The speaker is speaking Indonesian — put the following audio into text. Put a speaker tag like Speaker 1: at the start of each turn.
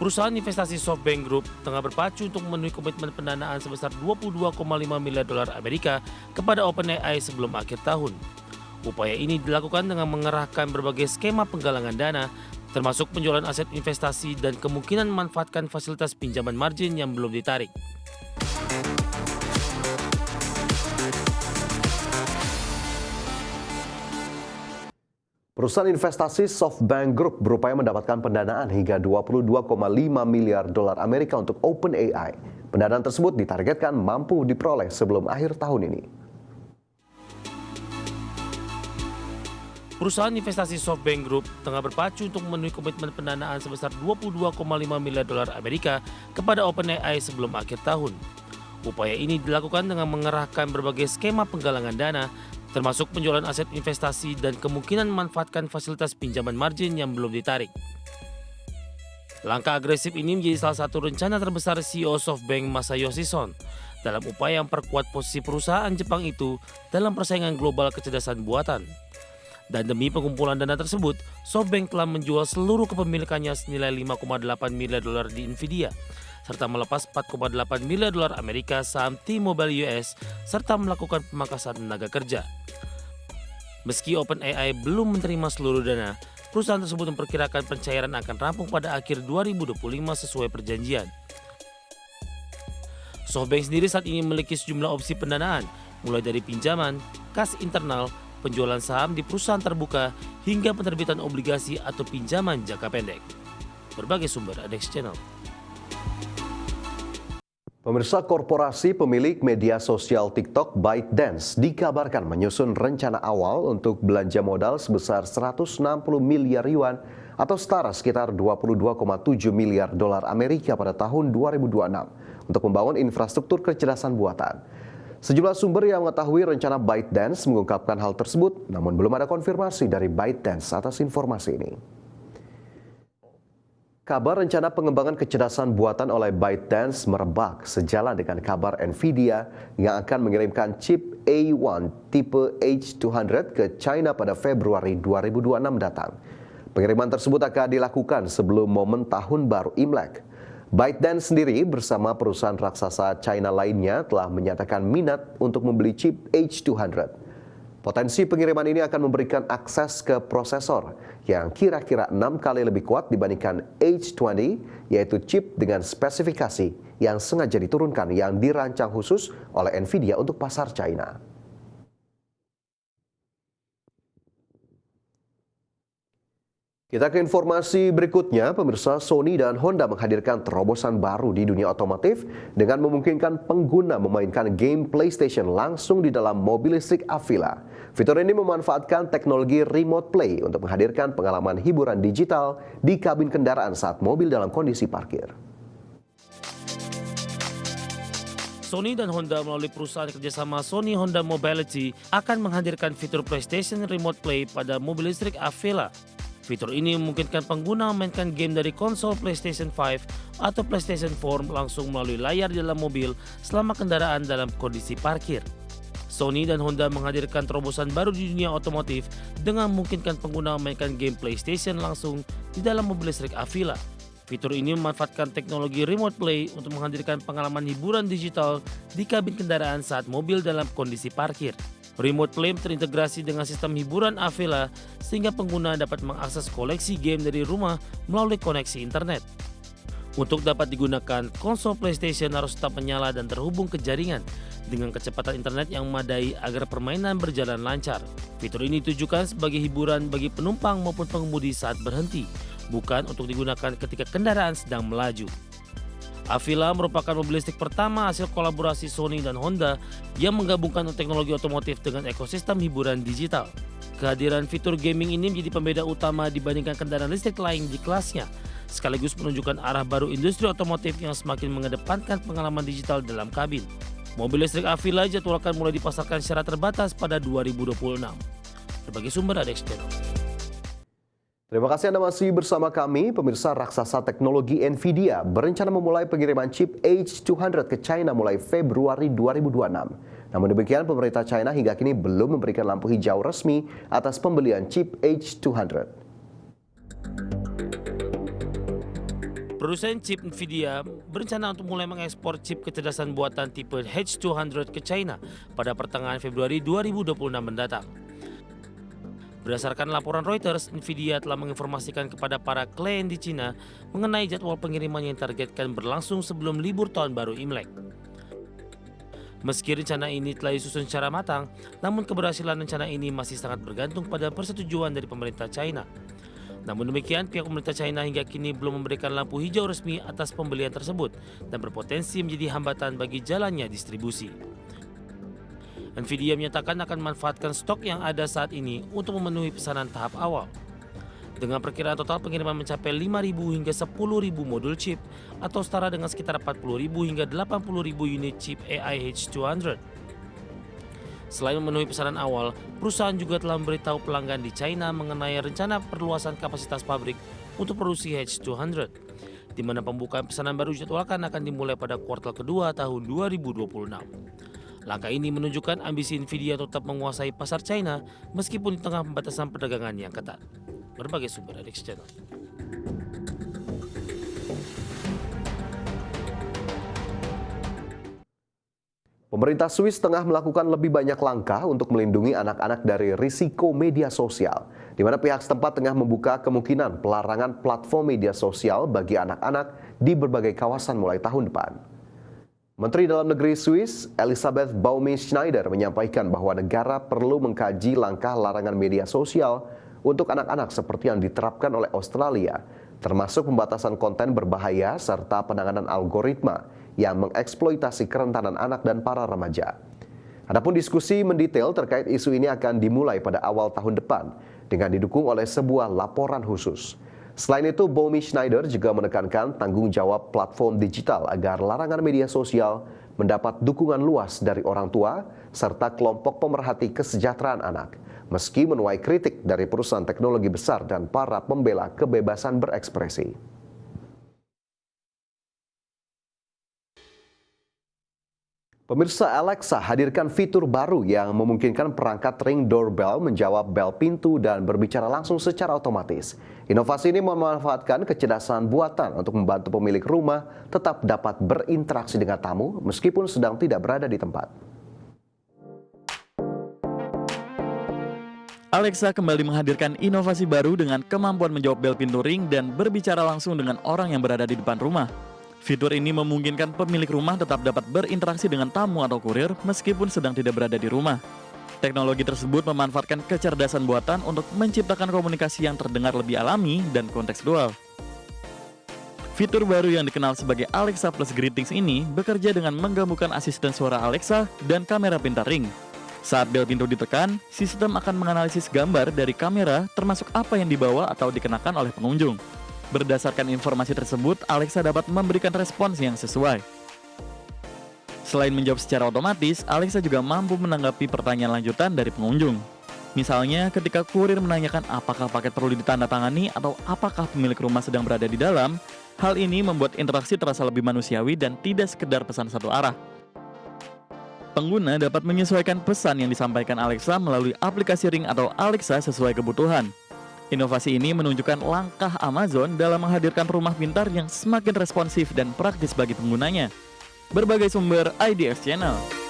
Speaker 1: Perusahaan investasi SoftBank Group tengah berpacu untuk memenuhi komitmen pendanaan sebesar 22,5 miliar dolar Amerika kepada OpenAI sebelum akhir tahun. Upaya ini dilakukan dengan mengerahkan berbagai skema penggalangan dana, termasuk penjualan aset investasi dan kemungkinan memanfaatkan fasilitas pinjaman margin yang belum ditarik.
Speaker 2: Perusahaan investasi SoftBank Group berupaya mendapatkan pendanaan hingga 22,5 miliar dolar Amerika untuk OpenAI. Pendanaan tersebut ditargetkan mampu diperoleh sebelum akhir tahun ini.
Speaker 1: Perusahaan investasi SoftBank Group tengah berpacu untuk memenuhi komitmen pendanaan sebesar 22,5 miliar dolar Amerika kepada OpenAI sebelum akhir tahun. Upaya ini dilakukan dengan mengerahkan berbagai skema penggalangan dana, termasuk penjualan aset investasi dan kemungkinan memanfaatkan fasilitas pinjaman margin yang belum ditarik. Langkah agresif ini menjadi salah satu rencana terbesar CEO SoftBank Masayoshi Son dalam upaya memperkuat posisi perusahaan Jepang itu dalam persaingan global kecerdasan buatan. Dan demi pengumpulan dana tersebut, SoftBank telah menjual seluruh kepemilikannya senilai 5,8 miliar dolar di Nvidia, serta melepas 4,8 miliar dolar Amerika saham T-Mobile US, serta melakukan pemangkasan tenaga kerja. Meski OpenAI belum menerima seluruh dana, perusahaan tersebut memperkirakan pencairan akan rampung pada akhir 2025 sesuai perjanjian. SoftBank sendiri saat ini memiliki sejumlah opsi pendanaan, mulai dari pinjaman, kas internal, penjualan saham di perusahaan terbuka, hingga penerbitan obligasi atau pinjaman jangka pendek. Berbagai sumber ada di channel.
Speaker 2: Pemirsa, korporasi pemilik media sosial TikTok ByteDance dikabarkan menyusun rencana awal untuk belanja modal sebesar 160 miliar yuan atau setara sekitar 22,7 miliar dolar Amerika pada tahun 2026 untuk membangun infrastruktur kecerdasan buatan. Sejumlah sumber yang mengetahui rencana ByteDance mengungkapkan hal tersebut, namun belum ada konfirmasi dari ByteDance atas informasi ini. Kabar rencana pengembangan kecerdasan buatan oleh ByteDance merebak sejalan dengan kabar Nvidia yang akan mengirimkan chip A1 tipe H200 ke China pada Februari 2026 datang. Pengiriman tersebut akan dilakukan sebelum momen tahun baru Imlek. ByteDance sendiri bersama perusahaan raksasa China lainnya telah menyatakan minat untuk membeli chip H200. Potensi pengiriman ini akan memberikan akses ke prosesor yang kira-kira 6 kali lebih kuat dibandingkan H20, yaitu chip dengan spesifikasi yang sengaja diturunkan yang dirancang khusus oleh Nvidia untuk pasar China. Kita ke informasi berikutnya, pemirsa. Sony dan Honda menghadirkan terobosan baru di dunia otomotif dengan memungkinkan pengguna memainkan game PlayStation langsung di dalam mobil listrik Avila. Fitur ini memanfaatkan teknologi remote play untuk menghadirkan pengalaman hiburan digital di kabin kendaraan saat mobil dalam kondisi parkir.
Speaker 1: Sony dan Honda melalui perusahaan kerjasama Sony Honda Mobility akan menghadirkan fitur PlayStation Remote Play pada mobil listrik Avila. Fitur ini memungkinkan pengguna memainkan game dari konsol PlayStation 5 atau PlayStation 4 langsung melalui layar di dalam mobil selama kendaraan dalam kondisi parkir. Sony dan Honda menghadirkan terobosan baru di dunia otomotif dengan memungkinkan pengguna memainkan game PlayStation langsung di dalam mobil listrik Avila. Fitur ini memanfaatkan teknologi remote play untuk menghadirkan pengalaman hiburan digital di kabin kendaraan saat mobil dalam kondisi parkir. Remote Play terintegrasi dengan sistem hiburan Avila sehingga pengguna dapat mengakses koleksi game dari rumah melalui koneksi internet. Untuk dapat digunakan, konsol PlayStation harus tetap menyala dan terhubung ke jaringan dengan kecepatan internet yang memadai agar permainan berjalan lancar. Fitur ini ditujukan sebagai hiburan bagi penumpang maupun pengemudi saat berhenti, bukan untuk digunakan ketika kendaraan sedang melaju. Avila merupakan mobil listrik pertama hasil kolaborasi Sony dan Honda yang menggabungkan teknologi otomotif dengan ekosistem hiburan digital. Kehadiran fitur gaming ini menjadi pembeda utama dibandingkan kendaraan listrik lain di kelasnya, sekaligus menunjukkan arah baru industri otomotif yang semakin mengedepankan pengalaman digital dalam kabin. Mobil listrik Avila jadwalkan mulai dipasarkan secara terbatas pada 2026. Berbagai sumber ada di channel.
Speaker 2: Terima kasih Anda masih bersama kami. Pemirsa, raksasa teknologi Nvidia berencana memulai pengiriman chip H200 ke China mulai Februari 2026. Namun demikian, pemerintah China hingga kini belum memberikan lampu hijau resmi atas pembelian chip H200.
Speaker 1: Produsen chip Nvidia berencana untuk mulai mengekspor chip kecerdasan buatan tipe H200 ke China pada pertengahan Februari 2026 mendatang. Berdasarkan laporan Reuters, Nvidia telah menginformasikan kepada para klien di China mengenai jadwal pengiriman yang ditargetkan berlangsung sebelum libur tahun baru Imlek. Meski rencana ini telah disusun secara matang, namun keberhasilan rencana ini masih sangat bergantung pada persetujuan dari pemerintah China. Namun demikian, pihak pemerintah China hingga kini belum memberikan lampu hijau resmi atas pembelian tersebut dan berpotensi menjadi hambatan bagi jalannya distribusi. Nvidia menyatakan akan memanfaatkan stok yang ada saat ini untuk memenuhi pesanan tahap awal. Dengan perkiraan total pengiriman mencapai 5.000 hingga 10.000 modul chip atau setara dengan sekitar 40.000 hingga 80.000 unit chip AI H200. Selain memenuhi pesanan awal, perusahaan juga telah memberitahu pelanggan di China mengenai rencana perluasan kapasitas pabrik untuk produksi H200, di mana pembukaan pesanan baru dijadwalkan akan dimulai pada kuartal kedua tahun 2026. Langkah ini menunjukkan ambisi Nvidia tetap menguasai pasar China meskipun di tengah pembatasan perdagangan yang ketat. Berbagai sumber dari Channel.
Speaker 2: Pemerintah Swiss tengah melakukan lebih banyak langkah untuk melindungi anak-anak dari risiko media sosial, di mana pihak setempat tengah membuka kemungkinan pelarangan platform media sosial bagi anak-anak di berbagai kawasan mulai tahun depan. Menteri Dalam Negeri Swiss, Elisabeth Baume-Schneider, menyampaikan bahwa negara perlu mengkaji langkah larangan media sosial untuk anak-anak seperti yang diterapkan oleh Australia, termasuk pembatasan konten berbahaya serta penanganan algoritma yang mengeksploitasi kerentanan anak dan para remaja. Adapun diskusi mendetail terkait isu ini akan dimulai pada awal tahun depan dengan didukung oleh sebuah laporan khusus. Selain itu, Baume-Schneider juga menekankan tanggung jawab platform digital agar larangan media sosial mendapat dukungan luas dari orang tua serta kelompok pemerhati kesejahteraan anak, meski menuai kritik dari perusahaan teknologi besar dan para pembela kebebasan berekspresi. Pemirsa, Alexa hadirkan fitur baru yang memungkinkan perangkat Ring Doorbell menjawab bel pintu dan berbicara langsung secara otomatis. Inovasi ini memanfaatkan kecerdasan buatan untuk membantu pemilik rumah tetap dapat berinteraksi dengan tamu meskipun sedang tidak berada di tempat.
Speaker 3: Alexa kembali menghadirkan inovasi baru dengan kemampuan menjawab bel pintu Ring dan berbicara langsung dengan orang yang berada di depan rumah. Fitur ini memungkinkan pemilik rumah tetap dapat berinteraksi dengan tamu atau kurir meskipun sedang tidak berada di rumah. Teknologi tersebut memanfaatkan kecerdasan buatan untuk menciptakan komunikasi yang terdengar lebih alami dan kontekstual. Fitur baru yang dikenal sebagai Alexa Plus Greetings ini bekerja dengan menggabungkan asisten suara Alexa dan kamera pintar Ring. Saat bel pintu ditekan, sistem akan menganalisis gambar dari kamera termasuk apa yang dibawa atau dikenakan oleh pengunjung. Berdasarkan informasi tersebut, Alexa dapat memberikan respons yang sesuai. Selain menjawab secara otomatis, Alexa juga mampu menanggapi pertanyaan lanjutan dari pengunjung. Misalnya, ketika kurir menanyakan apakah paket perlu ditandatangani atau apakah pemilik rumah sedang berada di dalam, hal ini membuat interaksi terasa lebih manusiawi dan tidak sekedar pesan satu arah. Pengguna dapat menyesuaikan pesan yang disampaikan Alexa melalui aplikasi Ring atau Alexa sesuai kebutuhan. Inovasi ini menunjukkan langkah Amazon dalam menghadirkan rumah pintar yang semakin responsif dan praktis bagi penggunanya. Berbagai sumber IDX Channel.